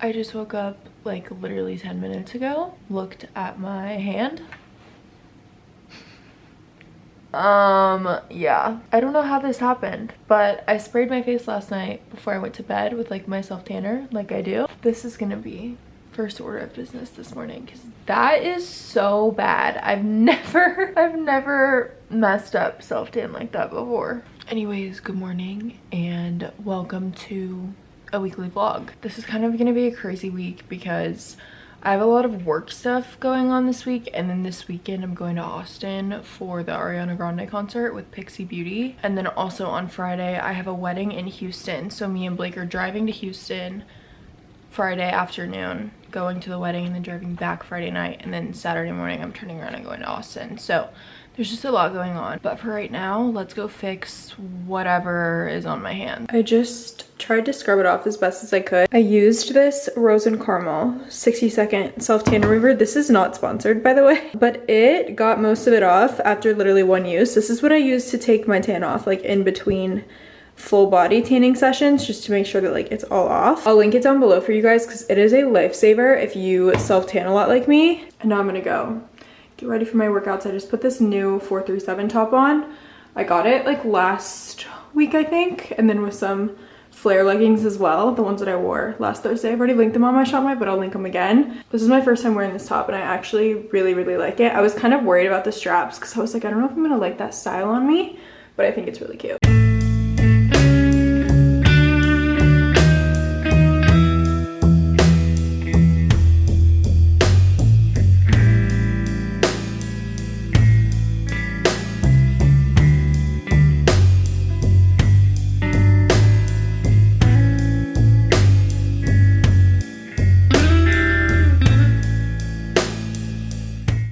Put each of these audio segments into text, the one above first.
I just woke up like literally 10 minutes ago, looked at my hand. Yeah, I don't know how this happened, but I sprayed my face last night before I went to bed with like my self tanner like I do. This is gonna be first order of business this morning because that is so bad. I've never messed up self tan like that before. Anyways, good morning and welcome to a weekly vlog. This is kind of gonna be a crazy week because I have a lot of work stuff going on this week, and then this weekend I'm going to Austin for the Ariana Grande concert with Pixie Beauty, and then also on Friday I have a wedding in Houston, so me and Blake are driving to Houston Friday afternoon, going to the wedding, and then driving back Friday night, and then Saturday morning I'm turning around and going to Austin. So there's just a lot going on, but for right now let's go fix whatever is on my hand. I just tried to scrub it off as best as I could. I used this Rose and Caramel 60-second self tan remover. This is not sponsored, by the way, but it got most of it off after literally one use. This is what I use to take my tan off, like in between full body tanning sessions, just to make sure that like it's all off. I'll link it down below for you guys because it is a lifesaver if you self tan a lot like me. And now I'm gonna go get ready for my workouts. I just put this new 437 top on. I got it like last week, I think, and then with some flare leggings as well, the ones that I wore last Thursday. I've already linked them on my shop but I'll link them again. This is my first time wearing this top and I actually really like it. I was kind of worried about the straps because I was like, I don't know if I'm gonna like that style on me, but I think it's really cute.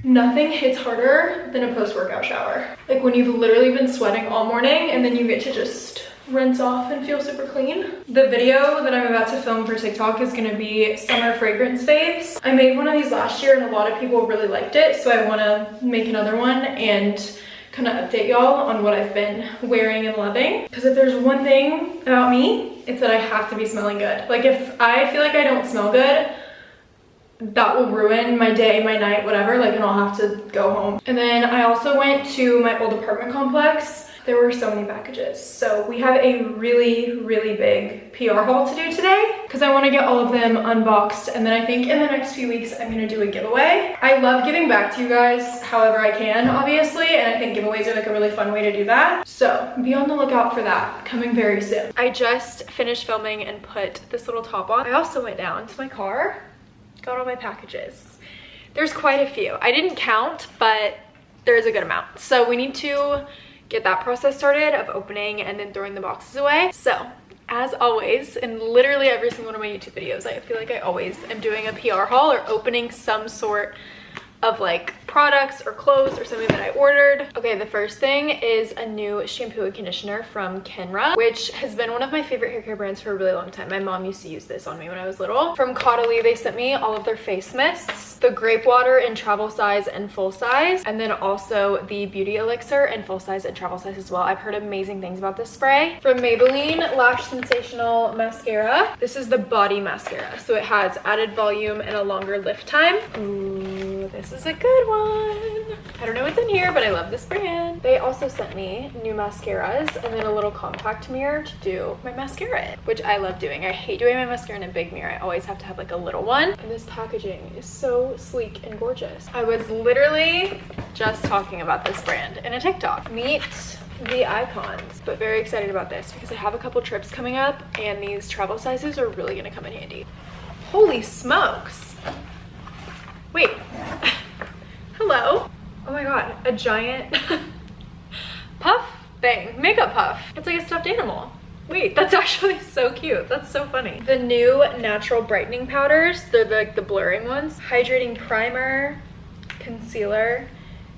Nothing hits harder than a post-workout shower. Like when you've literally been sweating all morning and then you get to just rinse off and feel super clean. The video that I'm about to film for TikTok is gonna be summer fragrance faves. I made one of these last year and a lot of people really liked it, so I wanna make another one and kind of update y'all on what I've been wearing and loving. Because if there's one thing about me, it's that I have to be smelling good. Like if I feel like I don't smell good, that will ruin my day, my night, whatever, like, and I'll have to go home. And then I also went to my old apartment complex. There were so many packages. So we have a really big PR haul to do today because I want to get all of them unboxed. And then I think in the next few weeks, I'm going to do a giveaway. I love giving back to you guys however I can, obviously. And I think giveaways are like a really fun way to do that. So be on the lookout for that coming very soon. I just finished filming and put this little top on. I also went down to my car, got all my packages. There's quite a few. I didn't count, but there's a good amount. So we need to get that process started of opening and then throwing the boxes away. So as always, in literally every single one of my YouTube videos, I feel like I always am doing a PR haul or opening some sort of like products or clothes or something that I ordered. Okay, the first thing is a new shampoo and conditioner from Kenra, which has been one of my favorite hair care brands for a really long time. My mom used to use this on me when I was little. From Caudalie, they sent me all of their face mists, the grape water in travel size and full size, and then also the beauty elixir in full size and travel size as well. I've heard amazing things about this spray. From Maybelline Lash Sensational Mascara. This is the body mascara, so it has added volume and a longer lift time. Ooh, this is a good one. I don't know what's in here, but I love this brand. They also sent me new mascaras and then a little compact mirror to do my mascara in, which I love doing. I hate doing my mascara in a big mirror. I always have to have like a little one. And this packaging is so sleek and gorgeous. I was literally just talking about this brand in a TikTok. Meet the icons, but very excited about this because I have a couple trips coming up and these travel sizes are really gonna come in handy. Holy smokes. Wait. Hello. Oh my god, a giant puff thing, makeup puff. It's like a stuffed animal. Wait, that's actually so cute. That's so funny. The new natural brightening powders, they're like the blurring ones. Hydrating primer, concealer,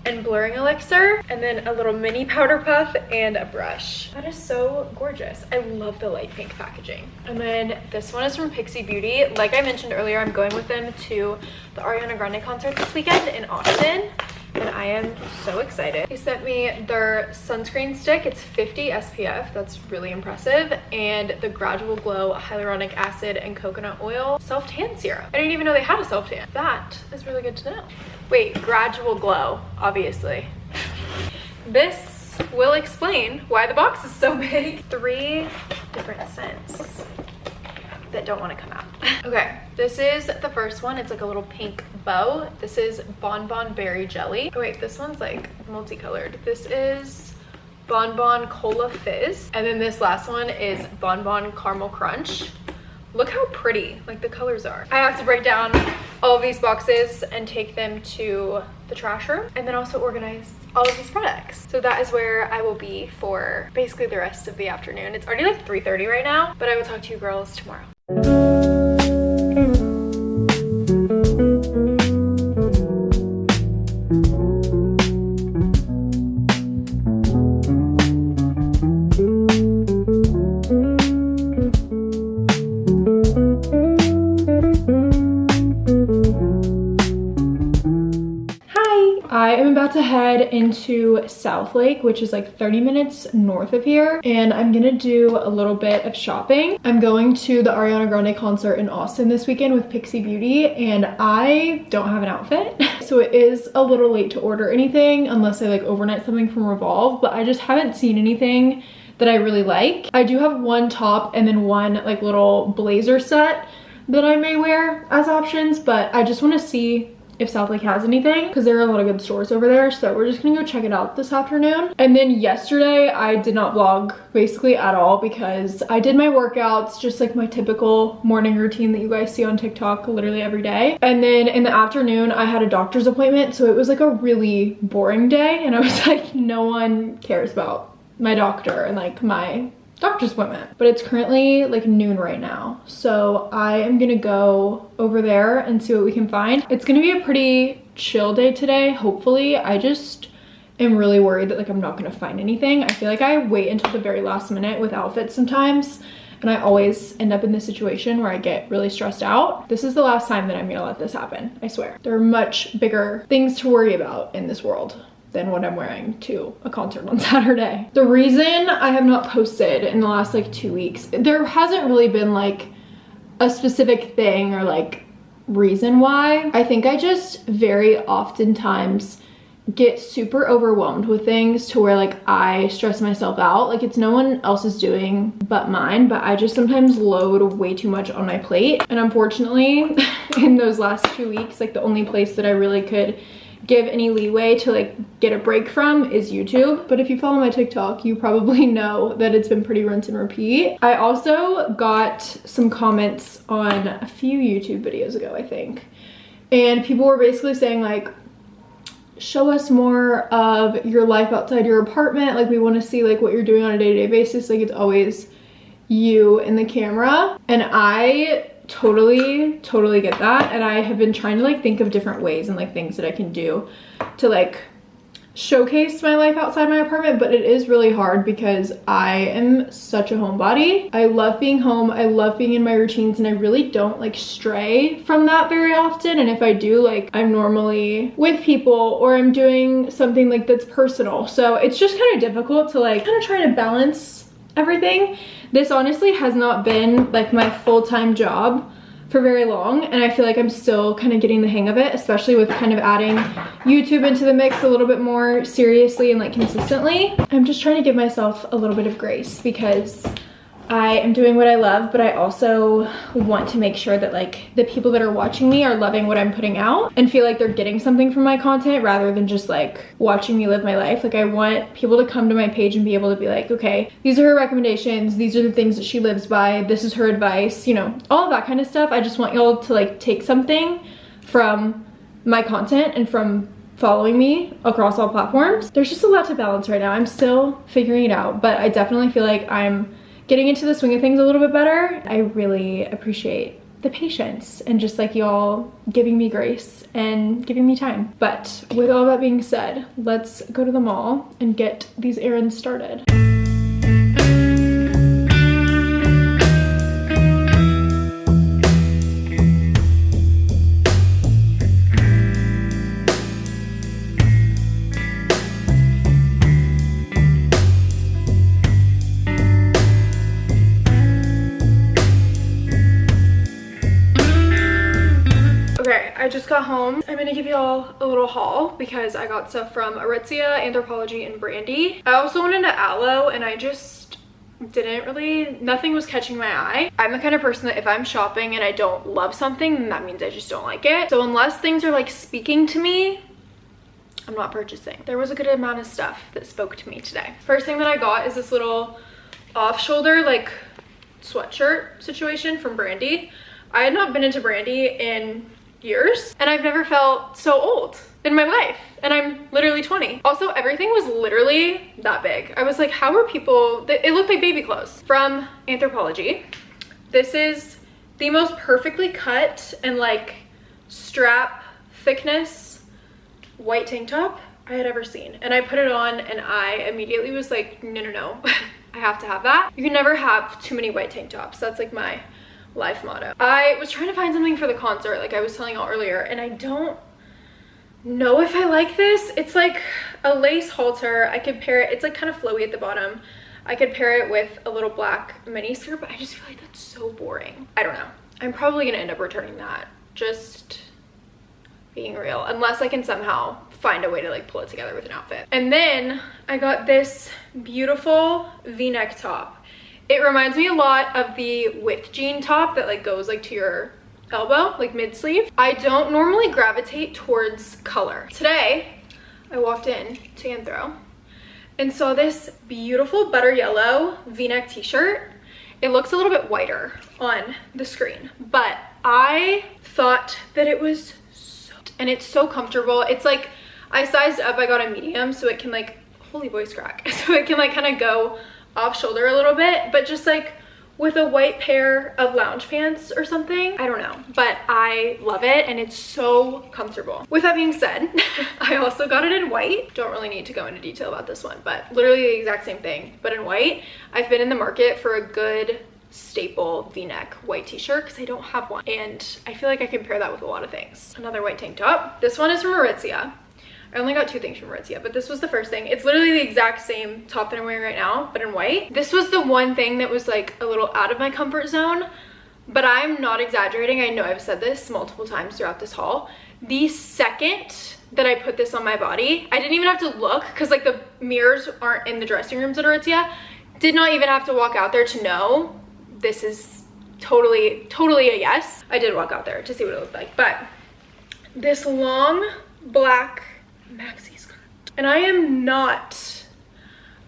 and blurring elixir, and then a little mini powder puff and a brush. That is so gorgeous. I love the light pink packaging. And then this one is from Pixie Beauty. Like I mentioned earlier, I'm going with them to the Ariana Grande concert this weekend in Austin. and I am so excited. They sent me their sunscreen stick. It's 50 SPF. That's really impressive. And the Gradual Glow Hyaluronic Acid and Coconut Oil Self-Tan Serum. I didn't even know they had a self-tan. That is really good to know. Wait, Gradual Glow, obviously. This will explain why the box is so big. 3 different scents that don't want to come out. Okay, this is the first one. It's like a little pink bow. This is Bonbon Berry Jelly. Oh wait, this one's like multicolored. This is Bonbon Cola Fizz. And then this last one is Bonbon Caramel Crunch. Look how pretty like the colors are. I have to break down all of these boxes and take them to the trash room and then also organize all of these products. So that is where I will be for basically the rest of the afternoon. It's already like 3:30 right now, but I will talk to you girls tomorrow. I am about to head into South Lake, which is like 30 minutes north of here, and I'm gonna do a little bit of shopping. I'm going to the Ariana Grande concert in Austin this weekend with Pixie Beauty, and I don't have an outfit. So it is a little late to order anything unless I like overnight something from Revolve, but I just haven't seen anything that I really like. I do have one top and then one like little blazer set that I may wear as options, but I just want to see if South Lake has anything because there are a lot of good stores over there. So we're just gonna go check it out this afternoon. And then yesterday I did not vlog basically at all because I did my workouts, just like my typical morning routine that you guys see on TikTok literally every day. And then in the afternoon I had a doctor's appointment, so it was like a really boring day, and I was like, no one cares about my doctor and like my doctor's appointment. But it's currently like noon right now, so I am gonna go over there and see what we can find. It's gonna be a pretty chill day today, hopefully. I just am really worried that like I'm not gonna find anything. I feel like I wait until the very last minute with outfits sometimes, and I always end up in this situation where I get really stressed out. This is the last time that I'm gonna let this happen, I swear. There are much bigger things to worry about in this world than what I'm wearing to a concert on Saturday. The reason I have not posted in the last like 2 weeks, there hasn't really been like a specific thing or like reason why. I think I just very oftentimes get super overwhelmed with things to where like I stress myself out. Like it's no one else's doing but mine, but I just sometimes load way too much on my plate. And unfortunately in those last 2 weeks, like the only place that I really could give any leeway to like get a break from is YouTube. But if you follow my TikTok, you probably know that it's been pretty rinse and repeat. I also got some comments on a few YouTube videos ago, I think, and people were basically saying like, show us more of your life outside your apartment. Like we want to see like what you're doing on a day-to-day basis. Like it's always you in the camera. And I totally get that, and I have been trying to like think of different ways and like things that I can do to like showcase my life outside my apartment, but it is really hard because I am such a homebody. I love being home, I love being in my routines, and I really don't like stray from that very often. And if I do, like I'm normally with people or I'm doing something like that's personal, so it's just kind of difficult to like kind of try to balance everything. This honestly has not been like my full-time job for very long, and I feel like I'm still kind of getting the hang of it, especially with kind of adding YouTube into the mix a little bit more seriously and like consistently. I'm just trying to give myself a little bit of grace because I am doing what I love, but I also want to make sure that like the people that are watching me are loving what I'm putting out and feel like they're getting something from my content rather than just like watching me live my life. Like I want people to come to my page and be able to be like, okay, these are her recommendations, these are the things that she lives by, this is her advice, you know, all of that kind of stuff. I just want y'all to like take something from my content and from following me across all platforms. There's just a lot to balance right now. I'm still figuring it out, but I definitely feel like I'm getting into the swing of things a little bit better. I really appreciate the patience and just like y'all giving me grace and giving me time. But with all that being said, let's go to the mall and get these errands started. I just got home. I'm gonna give y'all a little haul because I got stuff from Aritzia, Anthropologie, and Grande. I also went into Aloe and I just didn't really, nothing was catching my eye. I'm the kind of person that if I'm shopping and I don't love something, then that means I just don't like it. So unless things are like speaking to me, I'm not purchasing. There was a good amount of stuff that spoke to me today. First thing that I got is this little off-shoulder like sweatshirt situation from Grande. I had not been into Grande in years and I've never felt so old in my life, and I'm literally 20. Also, everything was literally that big. I was like, how are people, it looked like baby clothes. From Anthropologie. This is the most perfectly cut and like strap thickness white tank top I had ever seen, and I put it on and I immediately was like, no, I have to have that. You can never have too many white tank tops. That's like my life motto. I was trying to find something for the concert like I was telling y'all earlier, and I don't know if I like this. It's like a lace halter. I could pair it, it's like kind of flowy at the bottom. I could pair it with a little black mini skirt, but I just feel like that's so boring. I don't know. I'm probably gonna end up returning that, just being real, unless I can somehow find a way to like pull it together with an outfit. And then I got this beautiful v-neck top. It reminds me a lot of the width jean top that like goes like to your elbow, like mid sleeve. I don't normally gravitate towards color. Today I walked in to Anthro and saw this beautiful butter yellow v-neck t-shirt. It looks a little bit whiter on the screen, but I thought that it was and it's so comfortable. It's like, I sized up, I got a medium so it can like, holy voice crack, so it can like kind of go off shoulder a little bit, but just like with a white pair of lounge pants or something. I don't know, but I love it and it's so comfortable. With that being said, I also got it in white. Don't really need to go into detail about this one, but literally the exact same thing, but in white. I've been in the market for a good staple v-neck white t-shirt because I don't have one, and I feel like I can pair that with a lot of things. Another white tank top. This one is from Aritzia. I only got 2 things from Aritzia, but this was the first thing. It's literally the exact same top that I'm wearing right now, but in white. This was the one thing that was like a little out of my comfort zone, but I'm not exaggerating. I know I've said this multiple times throughout this haul. The second that I put this on my body, I didn't even have to look because like the mirrors aren't in the dressing rooms at Aritzia. Did not even have to walk out there to know this is totally a yes. I did walk out there to see what it looked like, but this long black maxi skirt, and I am not,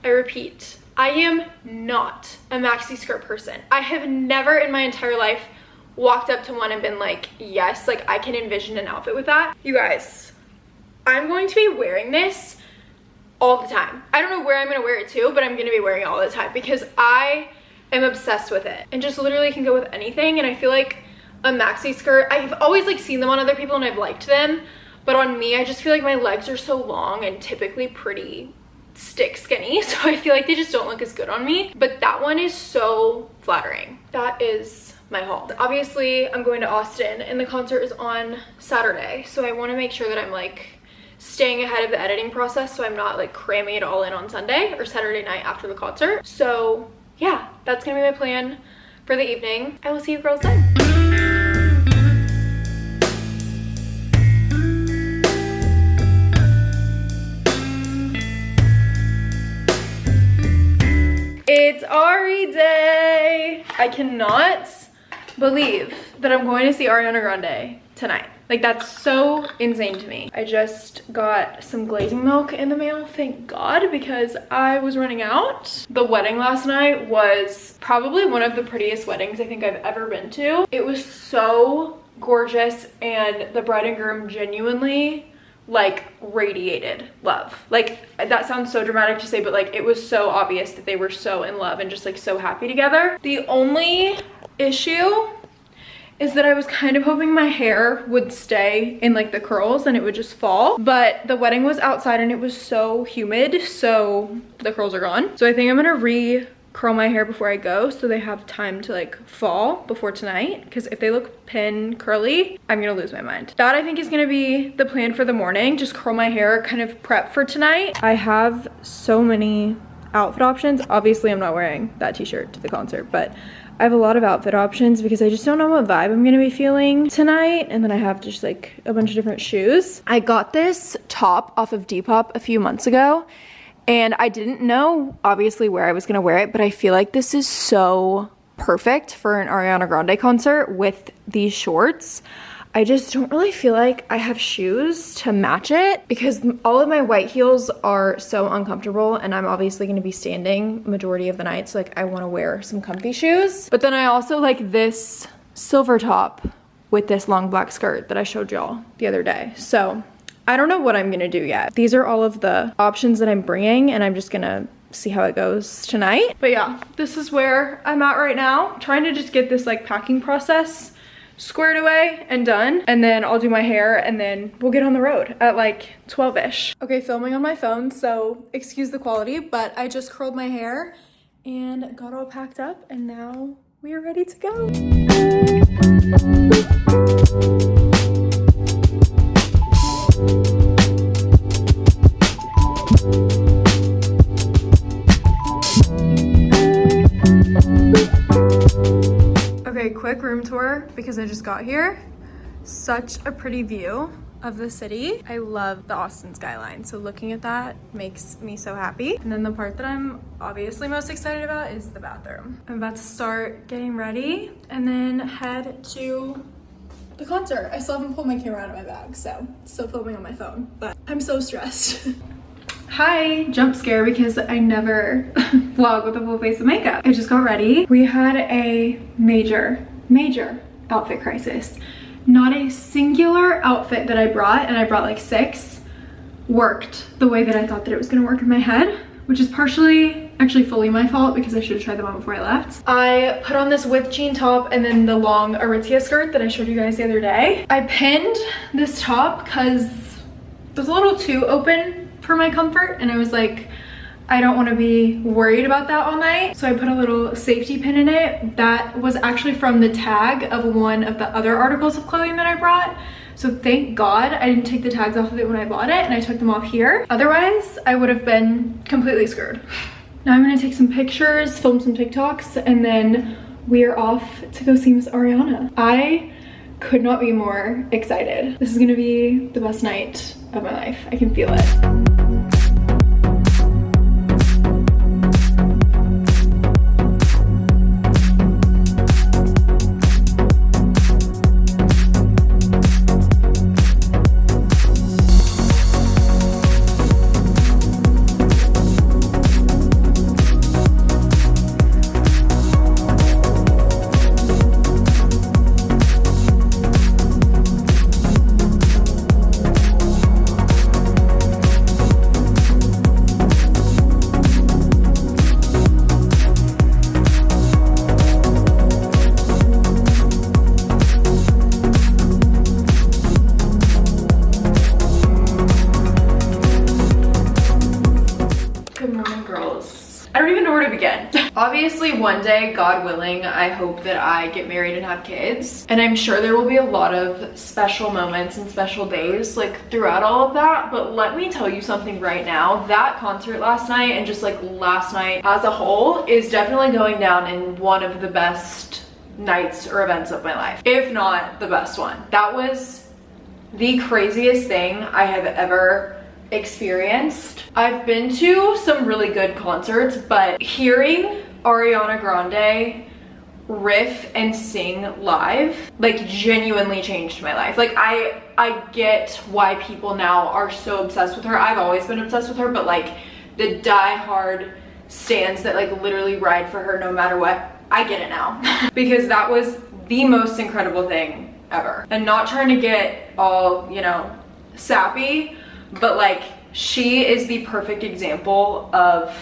I repeat, I am not a maxi skirt person. I have never in my entire life walked up to one and been like, yes, like I can envision an outfit with that. You guys, I'm going to be wearing this all the time. I don't know where I'm gonna wear it to, but I'm gonna be wearing it all the time because I am obsessed with it and just literally can go with anything. And I feel like a maxi skirt, I've always like seen them on other people and I've liked them, but on me I just feel like my legs are so long and typically pretty stick skinny, so I feel like they just don't look as good on me, but that one is so flattering. That is my haul. Obviously I'm going to Austin and the concert is on Saturday, so I want to make sure that I'm like staying ahead of the editing process so I'm not like cramming it all in on Sunday or Saturday night after the concert. So yeah, that's gonna be my plan for the evening. I will see you girls then. It's Ari day. I cannot believe that I'm going to see Ariana Grande tonight. Like, that's so insane to me. I just got some glazing milk in the mail, thank God, because I was running out. The wedding last night was probably one of the prettiest weddings I think I've ever been to. It was so gorgeous and the bride and groom genuinely like radiated love. Like, that sounds so dramatic to say, but like it was so obvious that they were so in love and just like so happy together. The only issue is that I was kind of hoping my hair would stay in like the curls and it would just fall, but the wedding was outside and it was so humid, so the curls are gone. So I think I'm gonna curl my hair before I go so they have time to like fall before tonight, because if they look pin curly, I'm gonna lose my mind. That I think is gonna be the plan for the morning, just curl my hair, kind of prep for tonight. I have so many outfit options. Obviously I'm not wearing that t-shirt to the concert, but I have a lot of outfit options because I just don't know what vibe I'm gonna be feeling tonight. And then I have just like a bunch of different shoes. I got this top off of Depop a few months ago and I didn't know obviously where I was gonna wear it, but I feel like this is so perfect for an Ariana Grande concert with these shorts. I just don't really feel like I have shoes to match it because all of my white heels are so uncomfortable and I'm obviously going to be standing majority of the night, so like I want to wear some comfy shoes. But then I also like this silver top with this long black skirt that I showed y'all the other day. So I don't know what I'm going to do yet. These are all of the options that I'm bringing and I'm just going to see how it goes tonight. But yeah, this is where I'm at right now. I'm trying to just get this like packing process squared away and done, and then I'll do my hair and then we'll get on the road at like 12ish. Okay, filming on my phone, so excuse the quality, but I just curled my hair and got all packed up and now we are ready to go. Okay, quick room tour because I just got here. Such a pretty view of the city. I love the Austin skyline, so looking at that makes me so happy. And then the part that I'm obviously most excited about is the bathroom. I'm about to start getting ready and then head to the concert. I still haven't pulled my camera out of my bag, so still filming on my phone, but I'm so stressed. Hi, jump scare because I never vlog with a full face of makeup. I just got ready. We had a major outfit crisis. Not a singular outfit that I brought, and I brought like 6, worked the way that I thought that it was gonna work in my head, which is partially, actually fully my fault because I should have tried them on before I left. I put on this width jean top and then the long Aritzia skirt that I showed you guys the other day. I pinned this top because it was a little too open for my comfort and I was like, I don't want to be worried about that all night. So I put a little safety pin in it. That was actually from the tag of one of the other articles of clothing that I brought. So thank God I didn't take the tags off of it when I bought it and I took them off here. Otherwise, I would have been completely screwed. Now I'm gonna take some pictures, film some TikToks, and then we are off to go see Miss Ariana. I could not be more excited. This is gonna be the best night of my life. I can feel it. Obviously, one day, God willing, I hope that I get married and have kids. And I'm sure there will be a lot of special moments and special days like throughout all of that. But let me tell you something right now. That concert last night and just like last night as a whole is definitely going down in one of the best nights or events of my life, if not the best one. That was the craziest thing I have ever experienced. I've been to some really good concerts, but hearing Ariana Grande riff and sing live like genuinely changed my life. Like I get why people now are so obsessed with her. I've always been obsessed with her, but like the die-hard stans that like literally ride for her no matter what, I get it now. Because that was the most incredible thing ever. And not trying to get all, you know, sappy, but like she is the perfect example of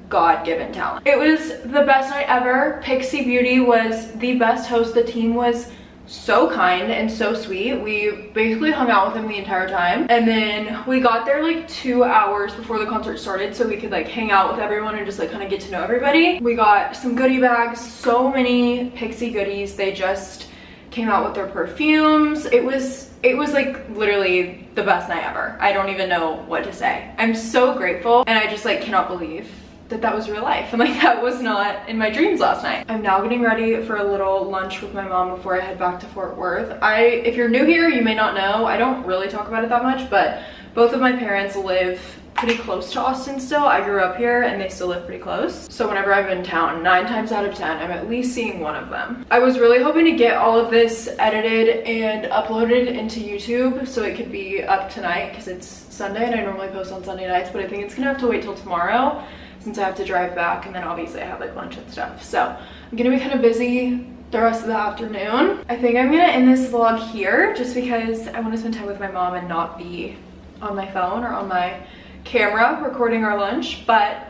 God-given talent. It was the best night ever. Pixie Beauty was the best host. The team was so kind and so sweet. We basically hung out with them the entire time, and then we got there like 2 hours before the concert started so we could like hang out with everyone and just like kind of get to know everybody. We got some goodie bags, so many Pixie goodies. They just came out with their perfumes. It was like literally the best night ever. I don't even know what to say. I'm so grateful, and I just like cannot believe that was real life, and like that was not in my dreams last night. I'm now getting ready for a little lunch with my mom before I head back to Fort Worth. If you're new here, you may not know, I don't really talk about it that much, but both of my parents live pretty close to Austin still. I grew up here and they still live pretty close. So whenever I'm in town, 9 times out of 10, I'm at least seeing one of them. I was really hoping to get all of this edited and uploaded into YouTube so it could be up tonight because it's Sunday and I normally post on Sunday nights, but I think it's gonna have to wait till tomorrow since I have to drive back, and then obviously I have like lunch and stuff. So I'm gonna be kind of busy the rest of the afternoon. I think I'm gonna end this vlog here just because I want to spend time with my mom and not be on my phone or on my camera recording our lunch. But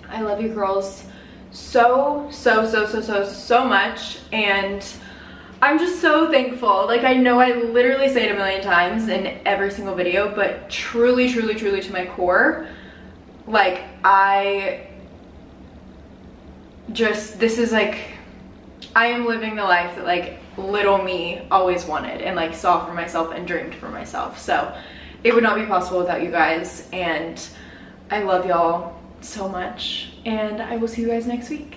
I love you girls so much, and I'm just so thankful. Like, I know I literally say it a million times in every single video, but truly to my core, like, this is like, I am living the life that like little me always wanted and like saw for myself and dreamed for myself. So it would not be possible without you guys, and I love y'all so much, and I will see you guys next week.